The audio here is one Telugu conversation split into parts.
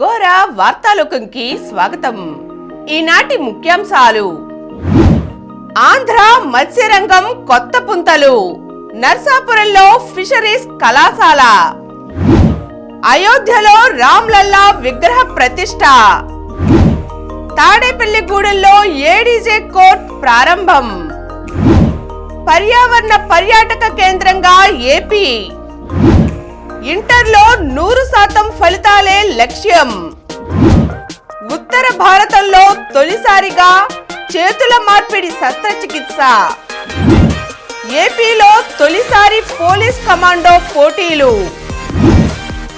ఘోర వార్తాలోకంకి స్వాగతం. ఈనాటి ముఖ్యాంశాలు: ఆంధ్ర మత్స్యరంగం కొత్త పుంతలు, నర్సాపురంలో ఫిషరీస్ కళాశాల, అయోధ్యలో రామ్లల్లా విగ్రహ ప్రతిష్ఠ, తాడేపల్లిగూడెంలో ఏడీజే కోర్ట్ ప్రారంభం, పర్యావరణ పర్యాటక కేంద్రంగా ఏపీ, ఇంటర్లో 100% ఫలితాలే లక్ష్యం, ఉత్తర భారతంలో తొలిసారిగా చేతుల మార్పిడి శస్త్రచికిత్స, ఏపీలో తొలిసారి పోలీస్ కమాండో పోటీలు,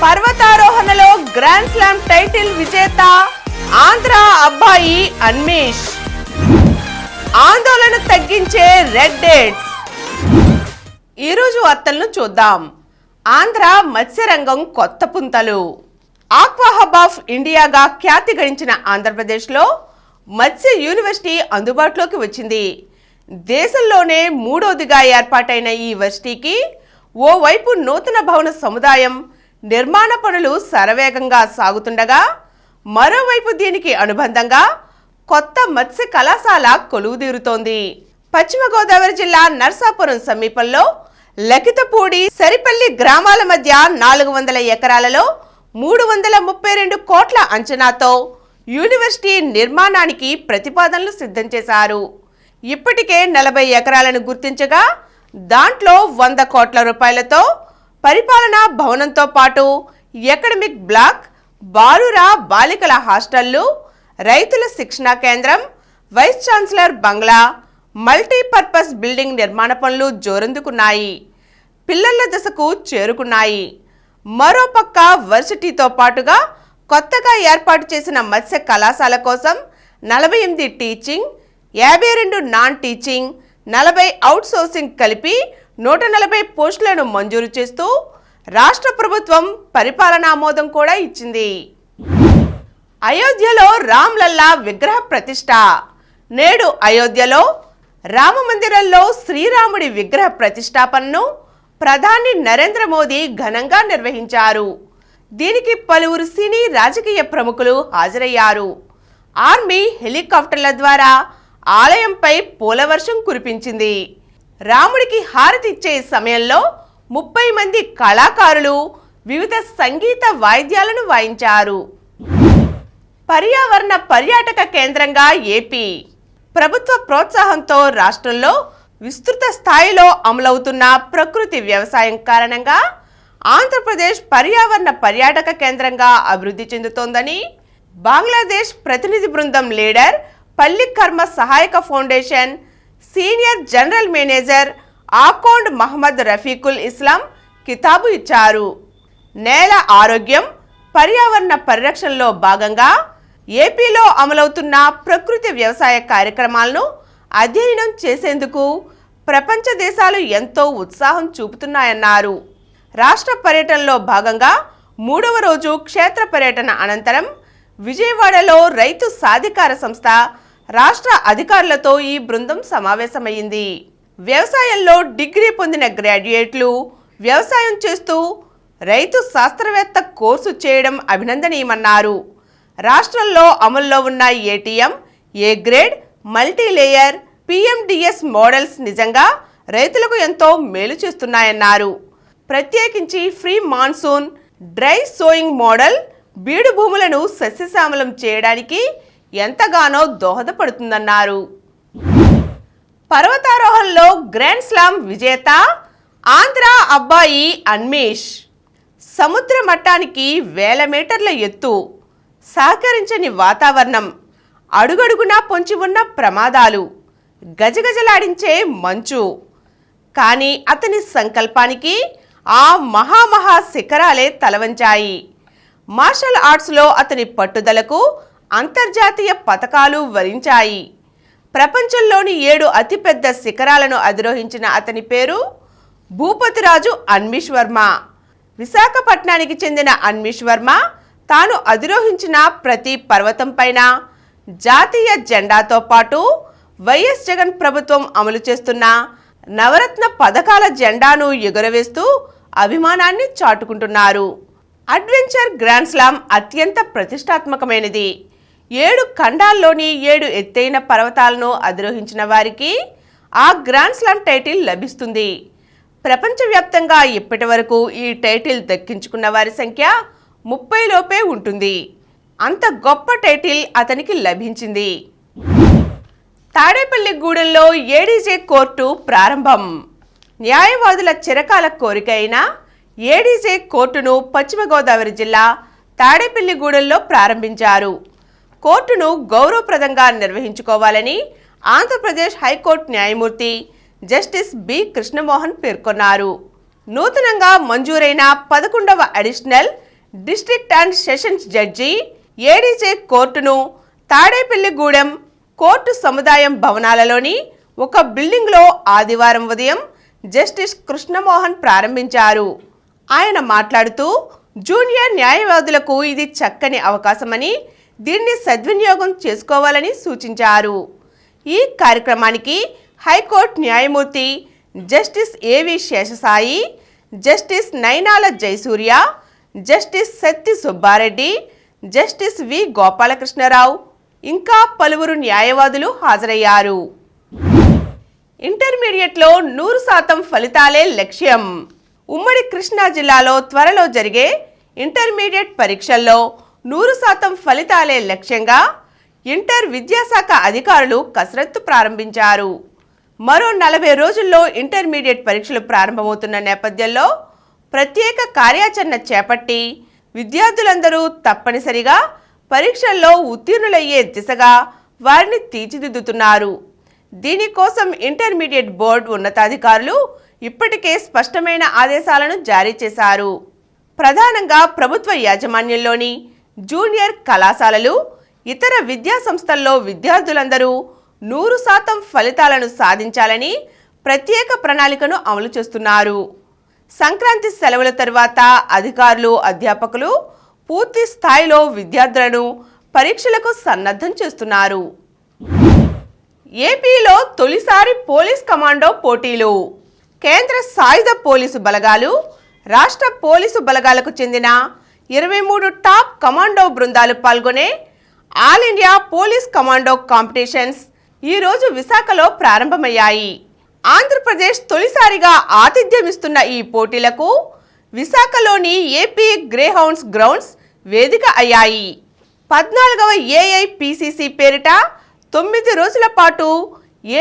పర్వతారోహణలో గ్రాండ్ స్లామ్ టైటిల్ విజేత ఆంధ్ర అబ్బాయి అన్మేష్, ఆందోళన తగ్గించే రెడ్ డేట్స్. ఈరోజు వార్తలను చూద్దాం. ఆంధ్ర మత్స్యరంగం కొత్త పుంతలు. ఆక్వా హబ్ ఆఫ్ ఇండియాగా ఖ్యాతి గడించిన ఆంధ్రప్రదేశ్లో మత్స్య యూనివర్సిటీ అందుబాటులోకి వచ్చింది. దేశంలోనే మూడోదిగా ఏర్పాటైన ఈ యూనివర్సిటీకి ఓవైపు నూతన భవన సముదాయం నిర్మాణ పనులు శరవేగంగా సాగుతుండగా, మరోవైపు దీనికి అనుబంధంగా కొత్త మత్స్య కళాశాల కొలువుదీరుతోంది. పశ్చిమ గోదావరి జిల్లా నర్సాపురం సమీపంలో లకితపూడి, సరిపల్లి గ్రామాల మధ్య 400 ఎకరాలలో 332 కోట్ల అంచనాతో యూనివర్సిటీ నిర్మాణానికి ప్రతిపాదనలు సిద్ధం చేశారు. ఇప్పటికే 40 ఎకరాలను గుర్తించగా, దాంట్లో 100 కోట్ల రూపాయలతో పరిపాలనా భవనంతో పాటు ఎకడమిక్ బ్లాక్, బాలురా బాలికల హాస్టళ్లు, రైతుల శిక్షణా కేంద్రం, వైస్ ఛాన్సలర్ బంగ్లా, మల్టీపర్పస్ బిల్డింగ్ నిర్మాణ పనులు జోరందుకున్నాయి. పిల్లల దశకు చేరుకున్నాయి. మరోపక్క వర్సిటీతో పాటుగా కొత్తగా ఏర్పాటు చేసిన మత్స్య కళాశాల కోసం 48 teaching, 52 non teaching, 40 out sourcing కలిపి 140 పోస్టులను మంజూరు చేస్తూ రాష్ట్ర ప్రభుత్వం పరిపాలనా ఆమోదం కూడా ఇచ్చింది. అయోధ్యలో రామ్లల్లా విగ్రహ ప్రతిష్ఠ. నేడు అయోధ్యలో రామమందిరంలో శ్రీరాముడి విగ్రహ ప్రతిష్టాపనను ప్రధాని నరేంద్ర మోదీ ఘనంగా నిర్వహించారు. దీనికి పలువురు సినీ రాజకీయ ప్రముఖులు హాజరయ్యారు. ఆర్మీ హెలికాప్టర్ల ద్వారా ఆలయంపై పూలవర్షం కురిపించింది. రాముడికి హారతి ఇచ్చే సమయంలో 30 మంది కళాకారులు వివిధ సంగీత వాయిద్యాలను వాయించారు. పర్యావరణ పర్యాటక కేంద్రంగా ఏపీ. ప్రభుత్వ ప్రోత్సాహంతో రాష్ట్రంలో విస్తృత స్థాయిలో అమలవుతున్న ప్రకృతి వ్యవసాయం కారణంగా ఆంధ్రప్రదేశ్ పర్యావరణ పర్యాటక కేంద్రంగా అభివృద్ధి చెందుతోందని బంగ్లాదేశ్ ప్రతినిధి బృందం leader Pallikarma Sahayak foundation senior general manager Akond Mohammad Rafiqul Islam కితాబు ఇచ్చారు. నేల ఆరోగ్యం, పర్యావరణ పరిరక్షణలో భాగంగా ఏపీలో అమలవుతున్న ప్రకృతి వ్యవసాయ కార్యక్రమాలను అధ్యయనం చేసేందుకు ప్రపంచ దేశాలు ఎంతో ఉత్సాహం చూపుతున్నాయన్నారు. రాష్ట్ర పర్యటనలో భాగంగా 3వ రోజు క్షేత్ర పర్యటన అనంతరం విజయవాడలో రైతు సాధికార సంస్థ రాష్ట్ర అధికారులతో ఈ బృందం సమావేశమైంది. వ్యవసాయంలో డిగ్రీ పొందిన గ్రాడ్యుయేట్లు వ్యవసాయం చేస్తూ రైతు శాస్త్రవేత్త కోర్సు చేయడం అభినందనీయమన్నారు. రాష్ట్రంలో అమల్లో ఉన్న ATM, A grade, multilayer, PMDS models నిజంగా రైతులకు ఎంతో మేలు చేస్తున్నాయన్నారు. ప్రత్యేకించి free monsoon, dry sowing model బీడు భూములను సస్యశ్యామలం చేయడానికి ఎంతగానో దోహదపడుతుందన్నారు. పర్వతారోహణలో గ్రాండ్ స్లామ్ విజేత ఆంధ్ర అబ్బాయి అన్మేష్. సముద్ర మట్టానికి 1000 మీటర్ల ఎత్తు, సహకరించని వాతావరణం, అడుగడుగునా పొంచి ఉన్న ప్రమాదాలు, గజగజలాడించే మంచు. కానీ అతని సంకల్పానికి ఆ మహామహా శిఖరాలే తలవంచాయి. మార్షల్ ఆర్ట్స్లో అతని పట్టుదలకు అంతర్జాతీయ పతకాలు వరించాయి. ప్రపంచంలోని 7 అతిపెద్ద శిఖరాలను అధిరోహించిన అతని పేరు భూపతిరాజు అన్మేష్ వర్మ. విశాఖపట్నానికి చెందిన అన్మేష్ వర్మ తాను అధిరోహించిన ప్రతి పర్వతం పైన జాతీయ జెండాతో పాటు వైఎస్ జగన్ ప్రభుత్వం అమలు చేస్తున్న నవరత్న పథకాల జెండాను ఎగురవేస్తూ అభిమానాన్ని చాటుకుంటున్నారు. అడ్వెంచర్ గ్రాండ్ స్లామ్ అత్యంత ప్రతిష్టాత్మకమైనది. 7 ఖండాల్లోని 7 ఎత్తైన పర్వతాలను అధిరోహించిన వారికి ఆ గ్రాండ్ స్లామ్ టైటిల్ లభిస్తుంది. ప్రపంచవ్యాప్తంగా ఇప్పటి వరకు ఈ టైటిల్ దక్కించుకున్న వారి సంఖ్య 30 లోపే ఉంటుంది. అంత గొప్ప టైటిల్ అతనికి లభించింది. తాడేపల్లిగూడెంలో ఏడీజే కోర్టు ప్రారంభం. న్యాయవాదుల చిరకాల కోరిక అయిన ఏడీజే కోర్టును పశ్చిమ గోదావరి జిల్లా తాడేపల్లిగూడెంలో ప్రారంభించారు. కోర్టును గౌరవప్రదంగా నిర్వహించుకోవాలని ఆంధ్రప్రదేశ్ హైకోర్టు న్యాయమూర్తి జస్టిస్ బి కృష్ణమోహన్ పేర్కొన్నారు. నూతనంగా మంజూరైన 11వ additional district and sessions judge ADJ కోర్టును తాడేపల్లిగూడెం కోర్టు సముదాయం భవనాలలోని ఒక బిల్డింగ్లో ఆదివారం ఉదయం జస్టిస్ కృష్ణమోహన్ ప్రారంభించారు. ఆయన మాట్లాడుతూ జూనియర్ న్యాయవాదులకు ఇది చక్కని అవకాశమని, దీన్ని సద్వినియోగం చేసుకోవాలని సూచించారు. ఈ కార్యక్రమానికి హైకోర్టు న్యాయమూర్తి justice A V Seshasai, justice Nainala Jayasurya, justice Satti Subbareddy, justice V Gopalakrishnarao ఇంకా పలువురు న్యాయవాదులు హాజరయ్యారు. ఇంటర్మీడియట్లో 100% ఫలితాలే లక్ష్యం. ఉమ్మడి కృష్ణా జిల్లాలో త్వరలో జరిగే ఇంటర్మీడియట్ పరీక్షల్లో 100% ఫలితాలే లక్ష్యంగా ఇంటర్ విద్యాశాఖ అధికారులు కసరత్తు ప్రారంభించారు. మరో 40 రోజుల్లో ఇంటర్మీడియట్ పరీక్షలు ప్రారంభమవుతున్న నేపథ్యంలో ప్రత్యేక కార్యాచరణ చేపట్టి విద్యార్థులందరూ తప్పనిసరిగా పరీక్షల్లో ఉత్తీర్ణులయ్యే దిశగా వారిని తీర్చిదిద్దుతున్నారు. దీనికోసం ఇంటర్మీడియట్ బోర్డు ఉన్నతాధికారులు ఇప్పటికే స్పష్టమైన ఆదేశాలను జారీ చేశారు. ప్రధానంగా ప్రభుత్వ యాజమాన్యంలోని జూనియర్ కళాశాలలు, ఇతర విద్యా సంస్థల్లో విద్యార్థులందరూ 100% ఫలితాలను సాధించాలని ప్రత్యేక ప్రణాళికను అమలు చేస్తున్నారు. సంక్రాంతి సెలవుల తర్వాత అధికారులు, అధ్యాపకులు పూర్తి స్థాయిలో విద్యార్థులను పరీక్షలకు సన్నద్ధం చేస్తున్నారు. ఏపీలో తొలిసారి పోలీస్ కమాండో పోటీలు. కేంద్ర సాయుధ పోలీసు బలగాలు, రాష్ట్ర పోలీసు బలగాలకు చెందిన 23 టాప్ కమాండో బృందాలు పాల్గొనే all India police commando competitions ఈరోజు విశాఖలో ప్రారంభమయ్యాయి. ఆంధ్రప్రదేశ్ తొలిసారిగా ఆతిథ్యమిస్తున్న ఈ పోటీలకు విశాఖలోని ఏపీ గ్రేహౌండ్స్ గ్రౌండ్స్ వేదిక అయ్యాయి. 14వ ఏఐపిసిసి పేరిట 9 రోజుల పాటు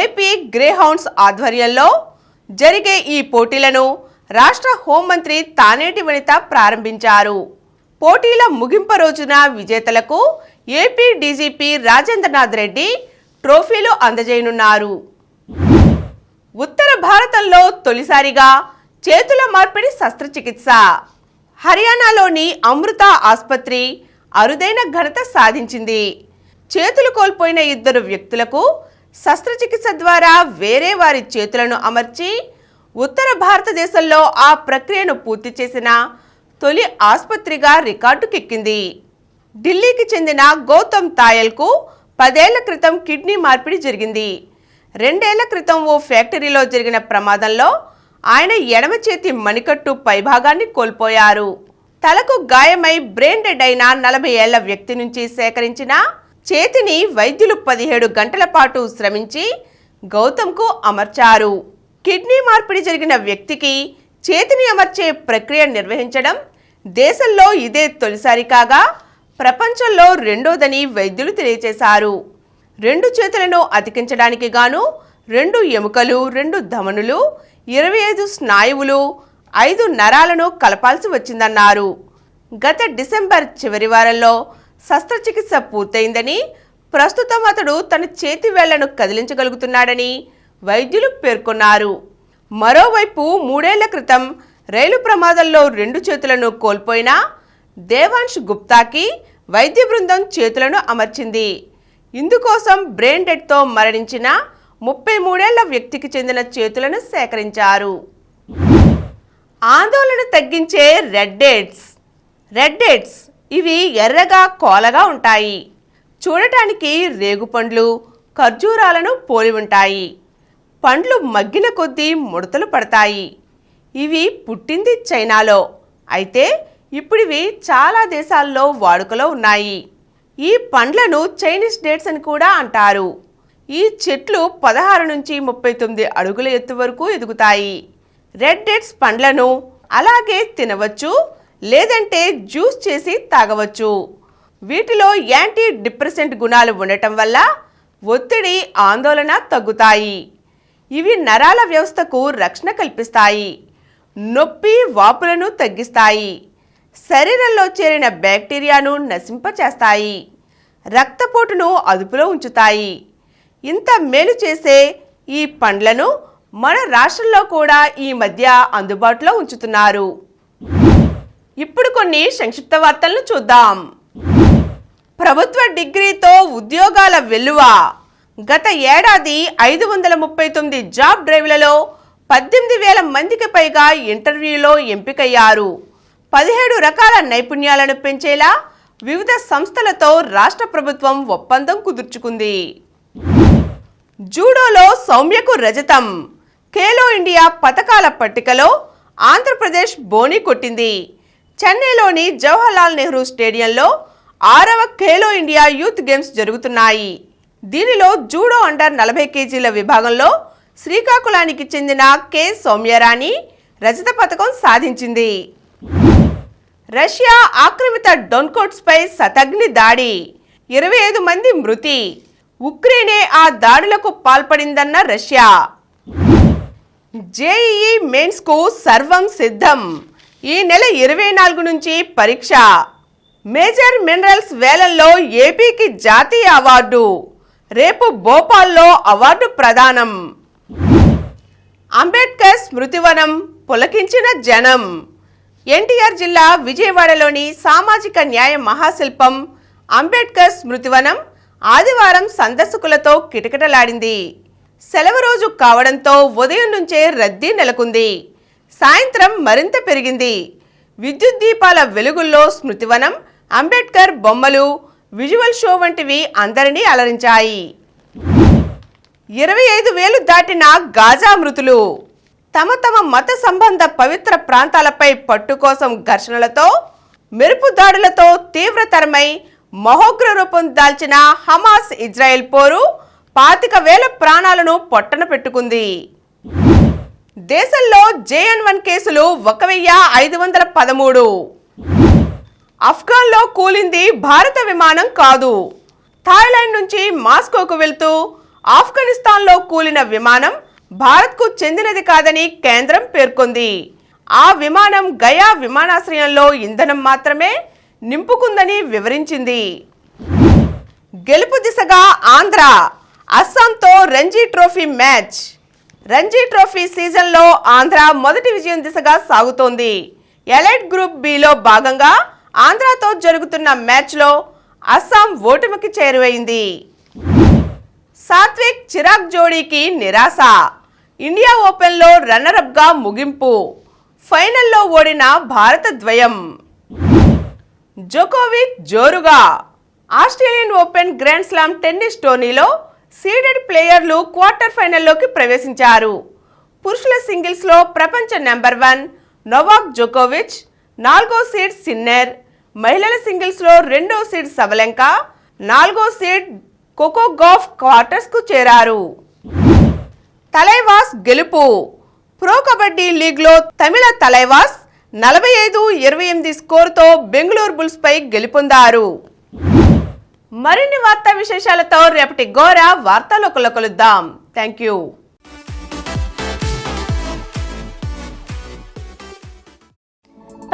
ఏపీ గ్రేహౌండ్స్ ఆధ్వర్యంలో జరిగే ఈ పోటీలను రాష్ట్ర హోంమంత్రి తానేటి వనిత ప్రారంభించారు. పోటీల ముగింపు రోజున విజేతలకు ఏపీ డీజీపీ రాజేంద్రనాథ్ రెడ్డి ట్రోఫీలు అందజేయనున్నారు. ఉత్తర భారతంలో తొలిసారిగా చేతుల మార్పిడి శస్త్రచికిత్స. హర్యానాలోని అమృత ఆసుపత్రి అరుదైన ఘనత సాధించింది. చేతులు కోల్పోయిన 2 వ్యక్తులకు శస్త్రచికిత్స ద్వారా వేరే వారి చేతులను అమర్చి ఉత్తర భారతదేశంలో ఆ ప్రక్రియను పూర్తి చేసిన తొలి ఆసుపత్రిగా రికార్డుకెక్కింది. ఢిల్లీకి చెందిన గౌతమ్ తాయల్కు 10 ఏళ్ల క్రితం కిడ్నీ మార్పిడి జరిగింది. 2 ఏళ్ల క్రితం ఓ ఫ్యాక్టరీలో జరిగిన ప్రమాదంలో ఆయన ఎడమ చేతి మణికట్టు పైభాగాన్ని కోల్పోయారు. తలకు గాయమై బ్రెయిన్ డెడ్ అయిన 40 ఏళ్ల వ్యక్తి నుంచి సేకరించిన చేతిని వైద్యులు 17 గంటల పాటు శ్రమించి గౌతమ్కు అమర్చారు. కిడ్నీ మార్పిడి జరిగిన వ్యక్తికి చేతిని అమర్చే ప్రక్రియ నిర్వహించడం దేశంలో ఇదే తొలిసారి కాగా ప్రపంచంలో రెండోదని వైద్యులు తెలియజేశారు. 2 చేతులను అతికించడానికి గాను 2 ఎముకలు, 2 ధమనులు, 25 స్నాయువులు, 5 నరాలను కలపాల్సి వచ్చిందన్నారు. గత డిసెంబర్ చివరి వారంలో శస్త్రచికిత్స పూర్తయిందని, ప్రస్తుతం అతడు తన చేతి వేళ్లను కదిలించగలుగుతున్నాడని వైద్యులు పేర్కొన్నారు. మరోవైపు 3 ఏళ్ల క్రితం రైలు ప్రమాదంలో 2 చేతులను కోల్పోయిన దేవాంశ్ గుప్తాకి వైద్య బృందం చేతులను అమర్చింది. ఇందుకోసం బ్రెయిన్ డెడ్తో మరణించిన 33 ఏళ్ల వ్యక్తికి చెందిన చేతులను సేకరించారు. ఆందోళన తగ్గించే రెడ్ డేట్స్ ఇవి ఎర్రగా కోలగా ఉంటాయి. చూడటానికి రేగుపండ్లు, ఖర్జూరాలను పోలి ఉంటాయి. పండ్లు మగ్గిన కొద్దీ ముడతలు పడతాయి. ఇవి పుట్టింది చైనాలో. అయితే ఇప్పుడు ఇవి చాలా దేశాల్లో వాడుకలో ఉన్నాయి. ఈ పండ్లను చైనీస్ డేట్స్ అని కూడా అంటారు. ఈ చెట్లు 16 నుంచి 39 అడుగుల ఎత్తు వరకు ఎదుగుతాయి. రెడ్ డేట్స్ పండ్లను అలాగే తినవచ్చు, లేదంటే జ్యూస్ చేసి తాగవచ్చు. వీటిలో యాంటీ డిప్రెసెంట్ గుణాలు ఉండటం వల్ల ఒత్తిడి, ఆందోళన తగ్గుతాయి. ఇవి నరాల వ్యవస్థకు రక్షణ కల్పిస్తాయి, నొప్పి, వాపులను తగ్గిస్తాయి, శరీరంలో చేరిన బ్యాక్టీరియాను నశింపచేస్తాయి, రక్తపోటును అదుపులో ఉంచుతాయి. ఇంత మేలు చేసే ఈ పండ్లను మన రాష్ట్రంలో కూడా ఈ మధ్య అందుబాటులో ఉంచుతున్నారు. ఇప్పుడు కొన్ని సంక్షిప్త వార్తలను చూద్దాం. ప్రభుత్వ డిగ్రీతో ఉద్యోగాల వెల్లువ. గత ఏడాది 539 జాబ్ డ్రైవ్లలో 18,000 మందికి పైగా ఇంటర్వ్యూలో ఎంపికయ్యారు. 17 రకాల నైపుణ్యాలను పెంచేలా వివిధ సంస్థలతో రాష్ట్ర ప్రభుత్వం ఒప్పందం కుదుర్చుకుంది. జూడోలో సౌమ్యకు రజతం. ఖేలో ఇండియా పతకాల పట్టికలో ఆంధ్రప్రదేశ్ బోని కొట్టింది. చెన్నైలోని జవహర్లాల్ నెహ్రూ స్టేడియంలో 6వ ఖేలో ఇండియా యూత్ గేమ్స్ జరుగుతున్నాయి. దీనిలో జూడో అండర్ 40 కేజీల విభాగంలో శ్రీకాకుళానికి చెందిన కె సౌమ్యరాణి రజత పతకం సాధించింది. రష్యా ఆక్రమిత డొన్కోట్స్పై శతఘ్ని దాడి. 25 మంది మృతి. ఉక్రెయినే ఆ దాడులకు పాల్పడిందన్న రష్యా. జేఈఈ మెయిన్స్కు సర్వం సిద్ధం. ఈ నెల 24 నుంచి పరీక్ష. మేజర్ మినరల్స్ వేలంలో ఏపీకి జాతీయ అవార్డు. రేపు భోపాల్లో అవార్డు ప్రదానం. అంబేద్కర్ స్మృతివనం పులకించిన జనం. ఎన్టీఆర్ జిల్లా విజయవాడలోని సామాజిక న్యాయ మహాశిల్పం అంబేద్కర్ స్మృతివనం ఆదివారం సందర్శకులతో కిటకిటలాడింది. సెలవు రోజు కావడంతో ఉదయం నుంచే రద్దీ నెలకొంది. సాయంత్రం మరింత పెరిగింది. విద్యుత్ దీపాల వెలుగుల్లో స్మృతివనం, అంబేద్కర్ బొమ్మలు, విజువల్ షో వంటివి అందరినీ అలరించాయి. 25,000 దాటిన గాజా మృతులు. తమ తమ మత సంబంధ పవిత్ర ప్రాంతాలపై పట్టు కోసం ఘర్షణలతో, మెరుపు దాడులతో తీవ్రతరమై మహోగ్ర రూపం దాల్చిన హమాస్ ఇజ్రాయెల్ పోరు 25,000 ప్రాణాలను పొట్టన పెట్టుకుంది. దేశంలో JN1 కేసులు 1,513. అఫ్ఘాన్లో కూలింది భారత విమానం కాదు. థాయిలాండ్ నుంచి మాస్కోకు వెళ్తూ ఆఫ్ఘనిస్తాన్లో కూలిన విమానం భారత్కు చెందినది కాదని కేంద్రం పేర్కొంది. ఆ విమానం గయా విమానాశ్రయంలో ఇంధనం మాత్రమే నింపుకుందని వివరించింది. గెలుపు దిశగా ఆంధ్ర, అస్సాంతో Ranji trophy match. Ranji trophy సీజన్లో ఆంధ్ర మొదటి విజయం దిశగా సాగుతోంది. ఎలైట్ గ్రూప్ బిలో భాగంగా ఆంధ్రతో జరుగుతున్న మ్యాచ్లో అస్సాం ఓటమికి చేరువైంది. సాత్విక్ చిరాగ్ జోడీకి నిరాశ. ఇండియా ఓపెన్లో రన్నరప్గా ముగింపు. ఫైనల్లో ఓడిన భారత ద్వయం. జోకోవిచ్ జోరుగా. Australian open grand slam tennis టోర్నీలో సీడెడ్ ప్లేయర్లు క్వార్టర్ ఫైనల్లోకి ప్రవేశించారు. పురుషుల సింగిల్స్లో ప్రపంచ నెంబర్ 1 నోవాక్ జోకోవిచ్, 4వ సీడ్ సిన్నర్, మహిళల సింగిల్స్లో 2వ సీడ్ సవలెంక, 4వ సీడ్ కోకో గౌఫ్ క్వార్టర్స్కు చేరారు. తలైవాస్ గెలుపు. ప్రో కబడ్డీ లీగ్లో తమిళ తలైవాస్ 45-28 స్కోరుతో బెంగళూరు బుల్స్ పై గెలుపొందారు. మరిన్ని వార్తా విశేషాలతో రేపటి గోరా వార్తాలోకంలో కలుద్దాం. Thank you.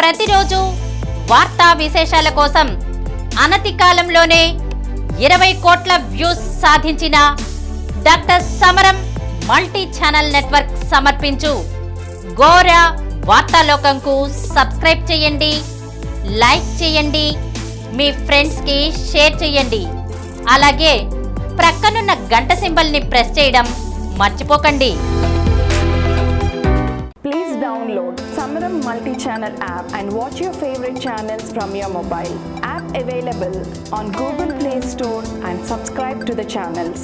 ప్రతిరోజు వార్తా విశేషాల కోసం అనతి కాలంలోనే 20 కోట్ల వ్యూస్ సాధించిన డాక్టర్ సమరం మల్టీ ఛానల్ నెట్వర్క్ సమర్పించు గోరా వార్తాలోకంకు సబ్స్క్రైబ్ చేయండి, లైక్ చేయండి, మీ ఫ్రెండ్స్కి షేర్ చేయండి. అలాగే ప్రక్కనున్న గంట సింబల్ని ప్రెస్ చేయడం మర్చిపోకండి. Please download Samaram multi-channel app and watch your favorite channels from your mobile. App available on Google Play Store and subscribe to the channels.